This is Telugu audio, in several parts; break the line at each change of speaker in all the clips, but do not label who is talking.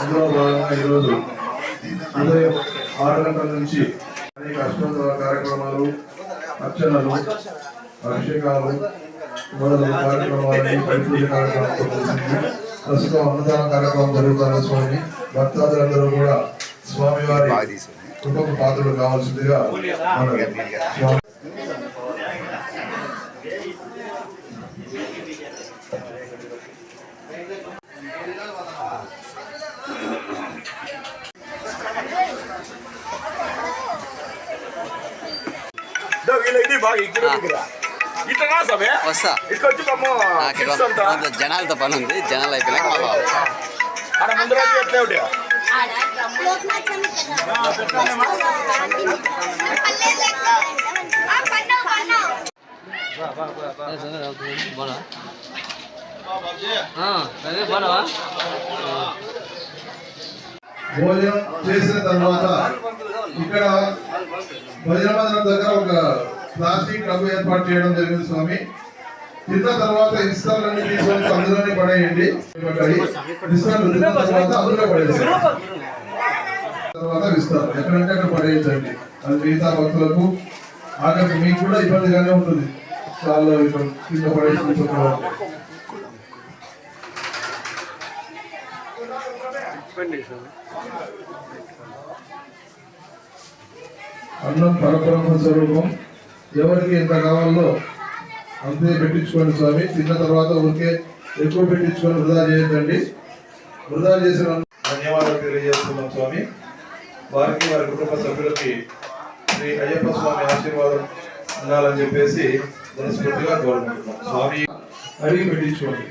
అందులో భాగంగా ఈరోజు ఉదయం 6 గంటల నుంచి అనేక అష్టోత్తర కార్యక్రమాలు, అర్చనలు, అభిషేకాలు మొదలగు కార్యక్రమాలని పరిపూజ కార్యక్రమంతో కలిసింది. ప్రస్తుతం అన్నదాన కార్యక్రమం జరుగుతున్న స్వామి భక్తాదులందరూ కూడా స్వామివారి కృపకు పాత్రలు కావాల్సిందిగా
జనాలతో పని ఉంది. జనాలు అయిపోయినాక
ముందు రోజు ఎట్లే
భోజనం చేసిన తర్వాత ఇక్కడ భజన మందిరం దగ్గర ఒక ప్లాస్టిక్ డబ్బు ఏర్పాటు చేయడం జరిగింది స్వామి. తిన్న తర్వాత ఇస్తాలన్నీ తీసుకొని అందులోనే పడేయండి. ఇస్తాలు తిన్న తర్వాత అందులో పడేసి తర్వాత ఇస్తారు ఎక్కడంటే అక్కడ పడేయచ్చండి. అది మిగతా భక్తులకు ఆఖరికి మీకు కూడా ఇబ్బందిగానే ఉంటుంది. చాలా ఇక్కడ కింద పడేసి అన్నం పరబ్రహ్మ స్వరూపం. ఎవరికి ఎంత కావాలో అంతే పెట్టించుకోండి స్వామి. తిన్న తర్వాత ఊరికే ఎక్కువ పెట్టించుకొని వృధా చేయొద్దండి. వృధా చేసిన ధన్యవాదాలు తెలియజేస్తున్నాం స్వామి. వారికి వారి కుటుంబ సభ్యులకి శ్రీ అయ్యప్ప స్వామి ఆశీర్వాదం ఉండాలని చెప్పేసి మనస్ఫూర్తిగా కోరుకుంటున్నాం. స్వామి అడిగి పెట్టించుకోండి.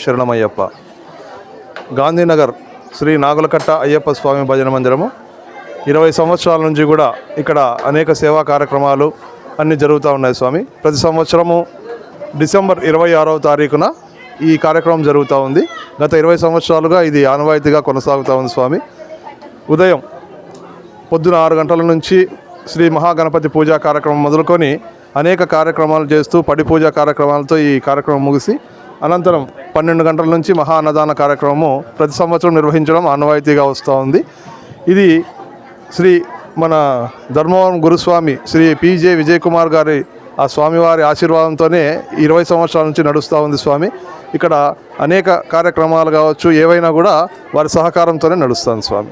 శరణమయ్యప్ప. గాంధీనగర్ శ్రీ నాగులకట్ట అయ్యప్ప స్వామి భజన మందిరము 20 సంవత్సరాల నుంచి కూడా ఇక్కడ అనేక సేవా కార్యక్రమాలు అన్నీ జరుగుతూ ఉన్నాయి స్వామి. ప్రతి సంవత్సరము డిసెంబర్ 26వ తారీఖున ఈ కార్యక్రమం జరుగుతూ ఉంది. గత 20 సంవత్సరాలుగా ఇది ఆనవాయితీగా కొనసాగుతూ ఉంది స్వామి. ఉదయం పొద్దున 6 గంటల నుంచి శ్రీ మహాగణపతి పూజా కార్యక్రమం మొదలుకొని అనేక కార్యక్రమాలు చేస్తూ పడి పూజా కార్యక్రమాలతో ఈ కార్యక్రమం ముగిసి అనంతరం 12 గంటల నుంచి మహా అన్నదాన కార్యక్రమము ప్రతి సంవత్సరం నిర్వహించడం ఆనవాయితీగా వస్తూ ఉంది. ఇది శ్రీ మన ధర్మవరం గురుస్వామి శ్రీ పిజే విజయ్ కుమార్ గారి ఆ స్వామివారి ఆశీర్వాదంతోనే 20 సంవత్సరాల నుంచి నడుస్తూ ఉంది స్వామి. ఇక్కడ అనేక కార్యక్రమాలు కావచ్చు ఏవైనా కూడా వారి సహకారంతోనే నడుస్తుంది స్వామి.